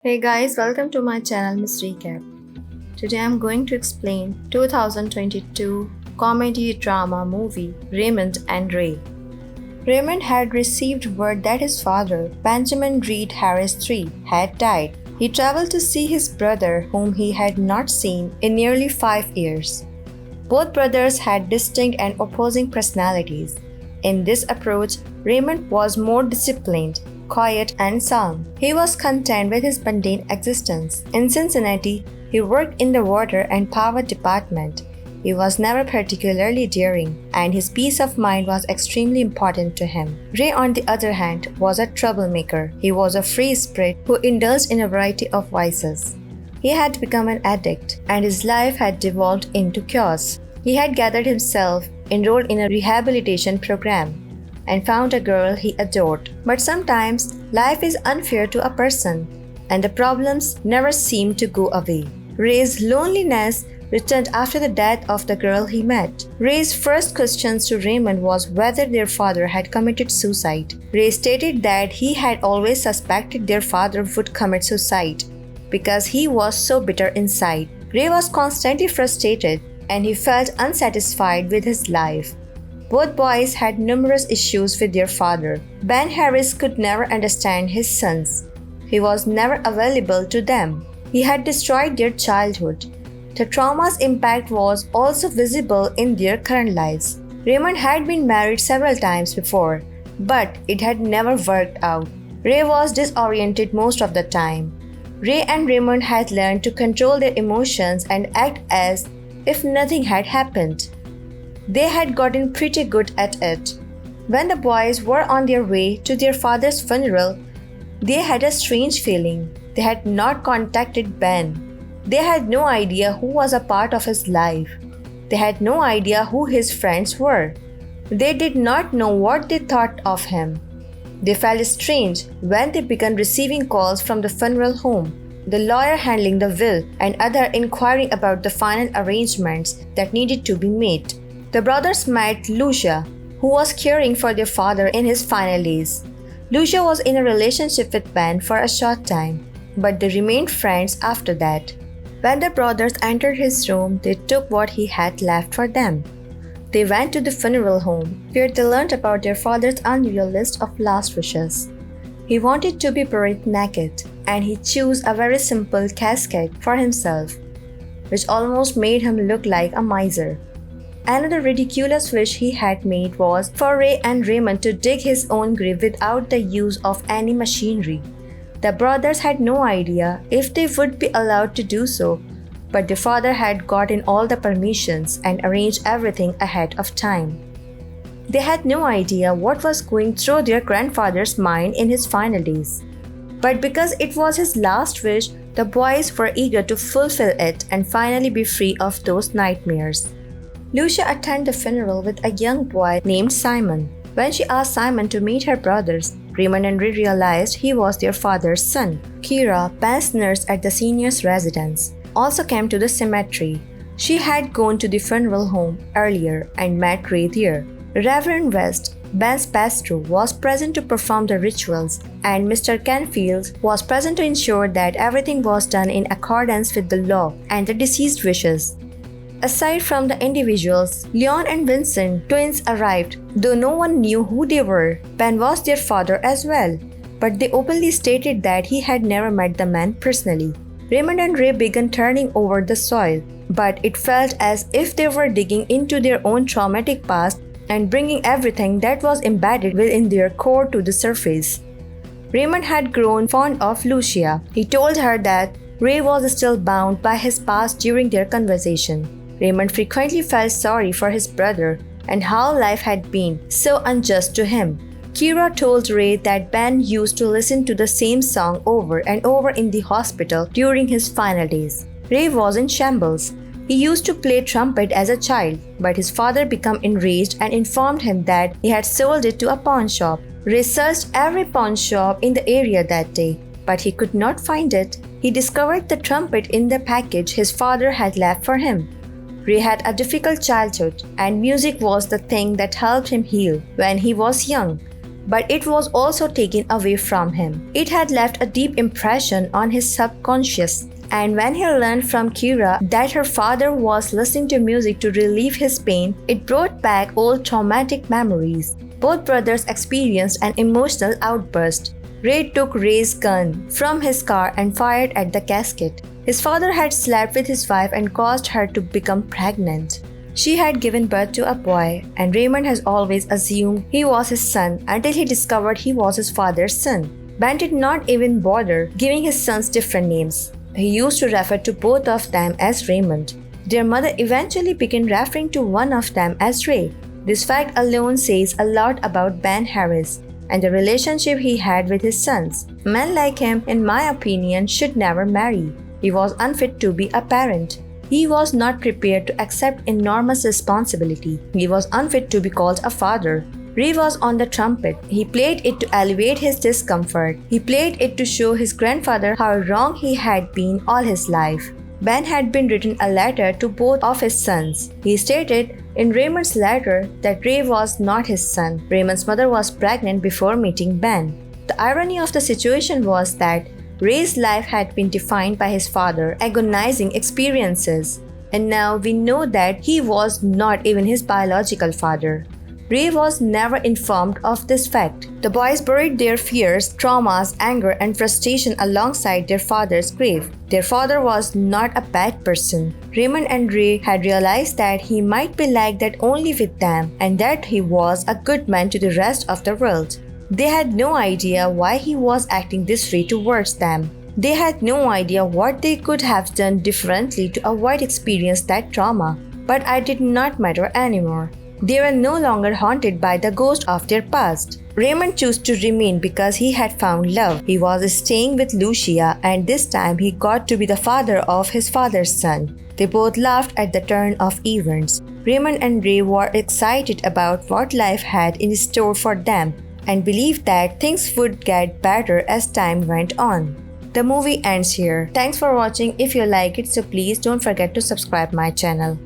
Hey guys, welcome to my channel Miss Recap. Today I'm going to explain 2022 comedy drama movie Raymond and Ray. Raymond had received word that his father, Benjamin Reed Harris III, had died. He traveled to see his brother, whom he had not seen in nearly 5 years. Both brothers had distinct and opposing personalities. In this approach, Raymond was more disciplined, quiet, and calm. He was content with his mundane existence. In Cincinnati, he worked in the water and power department. He was never particularly daring, and his peace of mind was extremely important to him. Ray, on the other hand, was a troublemaker. He was a free spirit who indulged in a variety of vices. He had become an addict, and his life had devolved into chaos. He had gathered himself, enrolled in a rehabilitation program, and found a girl he adored. But sometimes, life is unfair to a person, and the problems never seem to go away. Ray's loneliness returned after the death of the girl he met. Ray's first question to Raymond was whether their father had committed suicide. Ray stated that he had always suspected their father would commit suicide because he was so bitter inside. Ray was constantly frustrated and he felt unsatisfied with his life. Both boys had numerous issues with their father. Ben Harris could never understand his sons. He was never available to them. He had destroyed their childhood. The trauma's impact was also visible in their current lives. Raymond had been married several times before, but it had never worked out. Ray was disoriented most of the time. Ray and Raymond had learned to control their emotions and act as if nothing had happened. They had gotten pretty good at it. When the boys were on their way to their father's funeral, they had a strange feeling. They had not contacted Ben. They had no idea who was a part of his life. They had no idea who his friends were. They did not know what they thought of him. They felt strange when they began receiving calls from the funeral home, the lawyer handling the will, and other inquiring about the final arrangements that needed to be made. The brothers met Lucia, who was caring for their father in his final days. Lucia was in a relationship with Ben for a short time, but they remained friends after that. When the brothers entered his room, they took what he had left for them. They went to the funeral home, where they learned about their father's unreal list of last wishes. He wanted to be buried naked, and he chose a very simple casket for himself, which almost made him look like a miser. Another ridiculous wish he had made was for Ray and Raymond to dig his own grave without the use of any machinery. The brothers had no idea if they would be allowed to do so, but their father had gotten all the permissions and arranged everything ahead of time. They had no idea what was going through their grandfather's mind in his final days. But because it was his last wish, the boys were eager to fulfill it and finally be free of those nightmares. Lucia attended the funeral with a young boy named Simon. When she asked Simon to meet her brothers, Raymond and Ray realized he was their father's son. Kira, Ben's nurse at the senior's residence, also came to the cemetery. She had gone to the funeral home earlier and met Ray there. Reverend West, Ben's pastor, was present to perform the rituals, and Mr. Canfield was present to ensure that everything was done in accordance with the law and the deceased wishes. Aside from the individuals, Leon and Vincent, twins, arrived. Though no one knew who they were, Ben was their father as well, but they openly stated that he had never met the man personally. Raymond and Ray began turning over the soil, but it felt as if they were digging into their own traumatic past and bringing everything that was embedded within their core to the surface. Raymond had grown fond of Lucia. He told her that Ray was still bound by his past during their conversation. Raymond frequently felt sorry for his brother and how life had been so unjust to him. Kira told Ray that Ben used to listen to the same song over and over in the hospital during his final days. Ray was in shambles. He used to play trumpet as a child, but his father became enraged and informed him that he had sold it to a pawn shop. Ray searched every pawn shop in the area that day, but he could not find it. He discovered the trumpet in the package his father had left for him. Ray had a difficult childhood, and music was the thing that helped him heal when he was young. but it was also taken away from him. It had left a deep impression on his subconscious, and when he learned from Kira that her father was listening to music to relieve his pain, it brought back old traumatic memories. Both brothers experienced an emotional outburst. Ray took Ray's gun from his car and fired at the casket. His father had slept with his wife and caused her to become pregnant. She had given birth to a boy, and Raymond has always assumed he was his son until he discovered he was his father's son. Ben did not even bother giving his sons different names. He used to refer to both of them as Raymond. Their mother eventually began referring to one of them as Ray. This fact alone says a lot about Ben Harris and the relationship he had with his sons. Men like him, in my opinion, should never marry. He was unfit to be a parent. He was not prepared to accept enormous responsibility. He was unfit to be called a father. Ray was on the trumpet. He played it to alleviate his discomfort. He played it to show his grandfather how wrong he had been all his life. Ben had been written a letter to both of his sons. He stated in Raymond's letter that Ray was not his son. Raymond's mother was pregnant before meeting Ben. The irony of the situation was that Ray's life had been defined by his father's agonizing experiences, and now we know that he was not even his biological father. Ray was never informed of this fact. The boys buried their fears, traumas, anger, and frustration alongside their father's grave. Their father was not a bad person. Raymond and Ray had realized that he might be like that only with them, and that he was a good man to the rest of the world. They had no idea why he was acting this way towards them. They had no idea what they could have done differently to avoid experiencing that trauma. But it did not matter anymore. They were no longer haunted by the ghost of their past. Raymond chose to remain because he had found love. He was staying with Lucia, and this time he got to be the father of his father's son. They both laughed at the turn of events. Raymond and Ray were excited about what life had in store for them and believed that things would get better as time went on. The movie ends here. Thanks for watching. If you like it, so please don't forget to subscribe my channel.